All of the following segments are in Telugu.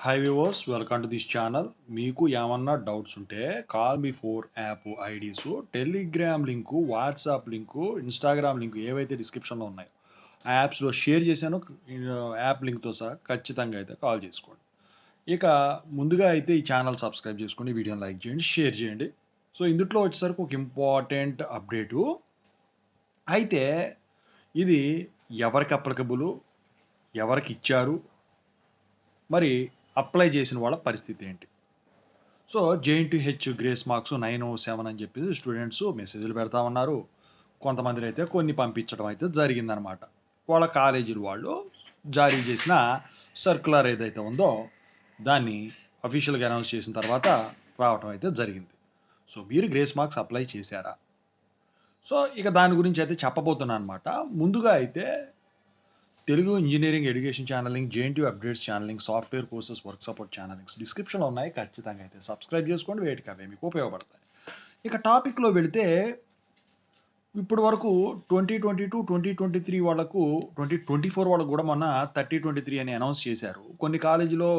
Hi viewers, welcome to this channel. మీకు ఏమన్నా డౌట్స్ ఉంటే call me four app IDs, Telegram link, WhatsApp link, Instagram link ఏవైతే డిస్క్రిప్షన్లో ఉన్నాయో ఆ యాప్స్లో షేర్ చేశాను. యాప్ లింక్తో సహా ఖచ్చితంగా అయితే కాల్ చేసుకోండి. ఇక ముందుగా అయితే ఈ ఛానల్ సబ్స్క్రైబ్ చేసుకోండి, వీడియోని లైక్ చేయండి, షేర్ చేయండి. సో ఇందులో వచ్చేసరికి ఒక ఇంపార్టెంట్ అప్డేటు. అయితే ఇది ఎవరికి అప్లికబుల్, ఎవరికి ఇచ్చారు, మరి అప్లై చేసిన వాళ్ళ పరిస్థితి ఏంటి? సో జేఎన్టీహెచ్ గ్రేస్ మార్క్స్ 907 అని చెప్పేసి స్టూడెంట్స్ మెసేజ్లు పెడతా ఉన్నారు. కొంతమంది అయితే కొన్ని పంపించడం అయితే జరిగిందనమాట. వాళ్ళ కాలేజీలు వాళ్ళు జారీ చేసిన సర్క్యులర్ ఏదైతే ఉందో దాన్ని అఫీషియల్గా అనౌన్స్ చేసిన తర్వాత రావటం అయితే జరిగింది. సో మీరు గ్రేస్ మార్క్స్ అప్లై చేశారా? సో ఇక దాని గురించి అయితే చెప్పబోతున్నాను అనమాట. ముందుగా అయితే Telugu engineering education channel link, JNTU updates channel link, software courses work support channel links డిస్క్రిప్షన్లో ఉన్నాయి. ఖచ్చితంగా అయితే సబ్స్క్రైబ్ చేసుకోండి, వేటికి అవే మీకు ఉపయోగపడతాయి. ఇక టాపిక్లో వెళితే ఇప్పటి వరకు 2022-2023 వాళ్ళకు 2024 వాళ్ళకు కూడా మొన్న 30-23 అని అనౌన్స్ చేశారు. కొన్ని కాలేజీలో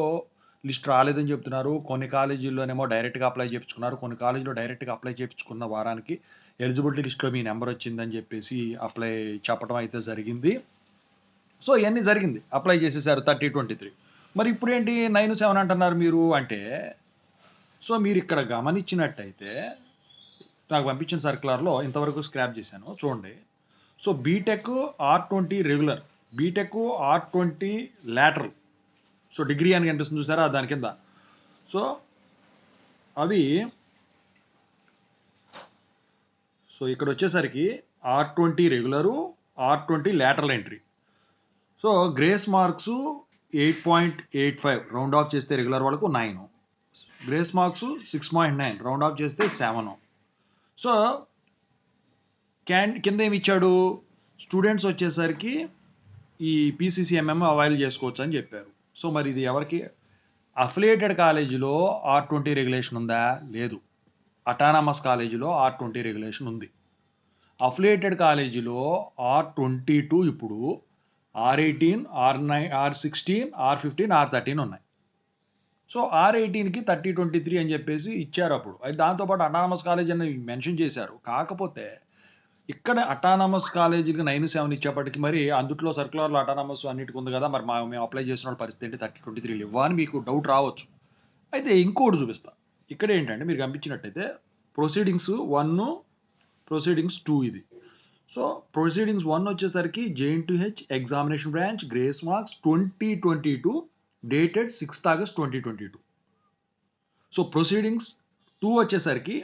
లిస్ట్ రాలేదని చెప్తున్నారు, కొన్ని కాలేజీల్లోనేమో డైరెక్ట్గా అప్లై చేయించుకున్నారు, కొన్ని కాలేజీలో డైరెక్ట్గా అప్లై చేయించుకున్న వారానికి ఎలిజిబిలిటీ లిస్ట్లో మీ నెంబర్ వచ్చిందని చెప్పేసి అప్లై చెప్పడం అయితే జరిగింది. సో ఇవన్నీ జరిగింది, అప్లై చేసేసారు 30-23. మరి ఇప్పుడు ఏంటి 9-7 అంటున్నారు మీరు అంటే? సో మీరు ఇక్కడ గమనించినట్టయితే నాకు పంపించిన సర్క్యులర్లో ఇంతవరకు స్క్రాప్ చేశాను చూడండి. So BTech R20 regular, BTech R20 lateral, so degree అని కనిపిస్తుంది చూసారా దాని కింద. సో అవి సో ఇక్కడ వచ్చేసరికి R20 regular, R20 lateral entry. So grace marks 8.85 round of చేస్తే రెగ్యులర్ వాళ్ళకు 9, గ్రేస్ మార్క్స్ 6.9 రౌండ్ ఆఫ్ చేస్తే 7. సో కింద ఏమి ఇచ్చాడు, స్టూడెంట్స్ వచ్చేసరికి ఈ PCCMM అవైల్ చేసుకోవచ్చు అని చెప్పారు. సో మరి ఇది ఎవరికి? అఫిలియేటెడ్ కాలేజీలో R20 రెగ్యులేషన్ ఉందా? లేదు. అటానమస్ కాలేజీలో R20 రెగ్యులేషన్ ఉంది. అఫిలియేటెడ్ కాలేజీలో R22 ఇప్పుడు R18, R9, R16, R15, R13 ఉన్నాయి. సో R18కి 30-23 అని చెప్పేసి ఇచ్చారు అప్పుడు. దాంతోపాటు అటానమస్ కాలేజ్ అని మెన్షన్ చేశారు. కాకపోతే ఇక్కడ అటానమస్ కాలేజీకి 9-7 ఇచ్చేప్పటికి మరి అందుట్లో సర్క్యులర్లో అటానమస్ అన్నిటికి ఉంది కదా, మరి మేము అప్లై చేసిన వాళ్ళ పరిస్థితి ఏంటి, 30-23 ఇవ్వా అని మీకు డౌట్ రావచ్చు. అయితే ఇంకోటి చూపిస్తా. ఇక్కడ ఏంటంటే మీరు గమనించినట్టయితే ప్రొసీడింగ్స్ 1, ప్రొసీడింగ్స్ 2 ఇది. సో ప్రొసీడింగ్స్ 1 వచ్చేసరికి JNTH examination branch grace marks 2022 dated 6th August 2022. So proceedings 2 వచ్చేసరికి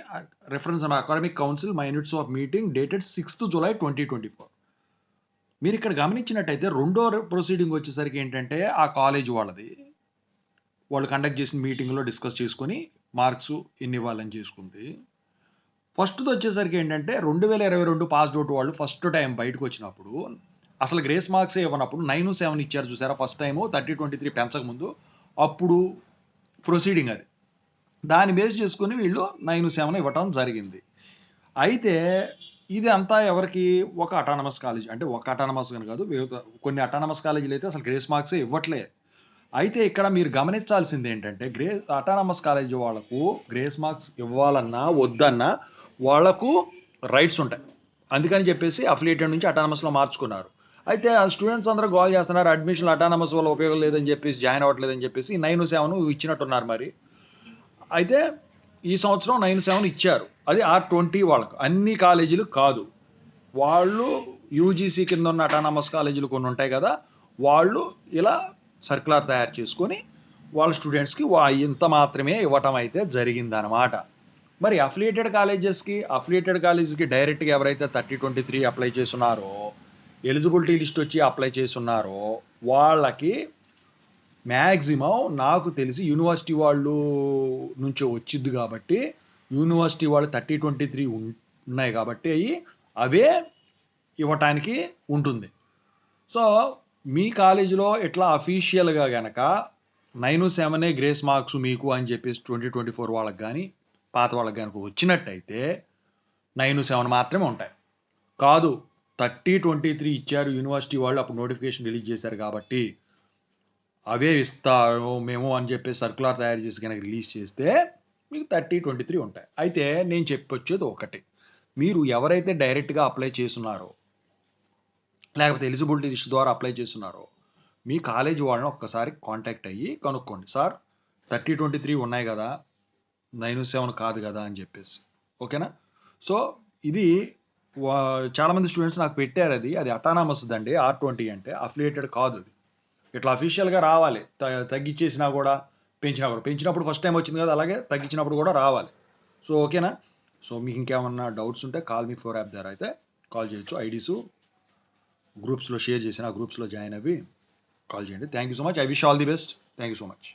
reference and academic council minutes of meeting dated 6th July 2024. మీరు ఇక్కడ గమనించినట్టయితే రెండో ప్రొసీడింగ్ వచ్చేసరికి ఏంటంటే ఆ కాలేజ్ వాళ్ళది, వాళ్ళు కండక్ట్ చేసిన మీటింగ్లో డిస్కస్ చేసుకొని మార్క్స్ ఎన్ని ఇవ్వాలని చేసుకుంది. ఫస్ట్ది వచ్చేసరికి ఏంటంటే 2022 పాస్డ్ అవుట్ వాళ్ళు ఫస్ట్ టైం బయటకు వచ్చినప్పుడు అసలు గ్రేస్ మార్క్సే ఇవ్వనప్పుడు 9-7 ఇచ్చారు చూసారా ఫస్ట్ టైము 30-23 పెంచక ముందు, అప్పుడు ప్రొసీడింగ్ అది. దాన్ని బేస్ చేసుకుని వీళ్ళు 9-7 ఇవ్వటం జరిగింది. అయితే ఇది అంతా ఎవరికి? ఒక అటానమస్ కాలేజ్, అంటే ఒక అటానమస్ అని కాదు, కొన్ని అటానమస్ కాలేజీలు అయితే అసలు గ్రేస్ మార్క్సే ఇవ్వట్లే. అయితే ఇక్కడ మీరు గమనించాల్సింది ఏంటంటే అటానమస్ కాలేజీ వాళ్ళకు గ్రేస్ మార్క్స్ ఇవ్వాలన్నా వద్దన్నా వాళ్లకు రైట్స్ ఉంటాయి. అందుకని చెప్పేసి అఫిలియేటెడ్ నుంచి అటానమస్లో మార్చుకున్నారు. అయితే ఆ స్టూడెంట్స్ అందరూ గోల్ చేస్తున్నారు, అడ్మిషన్ అటానమస్ వల్ల ఉపయోగం లేదని చెప్పేసి జాయిన్ అవ్వట్లేదని చెప్పేసి 9-7 ఇచ్చినట్టున్నారు మరి. అయితే ఈ సంవత్సరం 9-7 ఇచ్చారు. అది R20 వాళ్ళకు, అన్ని కాలేజీలు కాదు. వాళ్ళు యూజీసీ కింద ఉన్న అటానమస్ కాలేజీలు కొన్ని ఉంటాయి కదా, వాళ్ళు ఇలా సర్క్యులర్ తయారు చేసుకొని వాళ్ళ స్టూడెంట్స్కి ఇంత మాత్రమే ఇవ్వటం అయితే జరిగిందనమాట. మరి అఫిలియేటెడ్ కాలేజెస్కి డైరెక్ట్గా ఎవరైతే 30-23 అప్లై చేస్తున్నారో, ఎలిజిబిలిటీ లిస్ట్ వచ్చి అప్లై చేస్తున్నారో వాళ్ళకి మ్యాక్సిమం నాకు తెలిసి యూనివర్సిటీ వాళ్ళు నుంచి వచ్చింది కాబట్టి, యూనివర్సిటీ వాళ్ళు 30-23 ఉన్నాయి కాబట్టి అవే ఇవ్వటానికి ఉంటుంది. సో మీ కాలేజీలో ఇట్లా అఫీషియల్గా కనుక 9-7 గ్రేస్ మార్క్స్ మీకు అని చెప్పేసి 2024 వాళ్ళకి కానీ పాత వాళ్ళకి కనుక వచ్చినట్టయితే 9-7 మాత్రమే ఉంటాయి. కాదు 30-23 ఇచ్చారు యూనివర్సిటీ వాళ్ళు, అప్పుడు నోటిఫికేషన్ రిలీజ్ చేశారు కాబట్టి అవే ఇస్తారు మేము అని చెప్పి సర్కులర్ తయారు చేసి కనుక రిలీజ్ చేస్తే మీకు 30-23 ఉంటాయి. అయితే నేను చెప్పొచ్చేది ఒకటి, మీరు ఎవరైతే డైరెక్ట్గా అప్లై చేస్తున్నారో లేకపోతే ఎలిజిబిలిటీ లిస్ట్ ద్వారా అప్లై చేస్తున్నారో మీ కాలేజ్ వాళ్ళని ఒక్కసారి కాంటాక్ట్ అయ్యి కనుక్కోండి, సార్ 30-23 ఉన్నాయి కదా, 9-7 కాదు కదా అని చెప్పేసి. ఓకేనా? సో ఇది చాలామంది స్టూడెంట్స్ నాకు పెట్టారు, అది అటానమస్ అండి. R20 అంటే అఫిలియేటెడ్ కాదు. అది ఇట్లా అఫీషియల్గా రావాలి, తగ్గించేసినా కూడా పెంచినా కూడా. పెంచినప్పుడు ఫస్ట్ టైం వచ్చింది కదా, అలాగే తగ్గించినప్పుడు కూడా రావాలి. సో ఓకేనా? సో మీకు ఇంకేమన్నా డౌట్స్ ఉంటే కాల్ మీ 4 యాప్ ద్వారా అయితే కాల్ చేయొచ్చు. ఐడీస్ గ్రూప్స్లో షేర్ చేసిన ఆ గ్రూప్స్లో జాయిన్ అవ్వి కాల్ చేయండి. Thank you so much. I wish all the best. Thank you so much.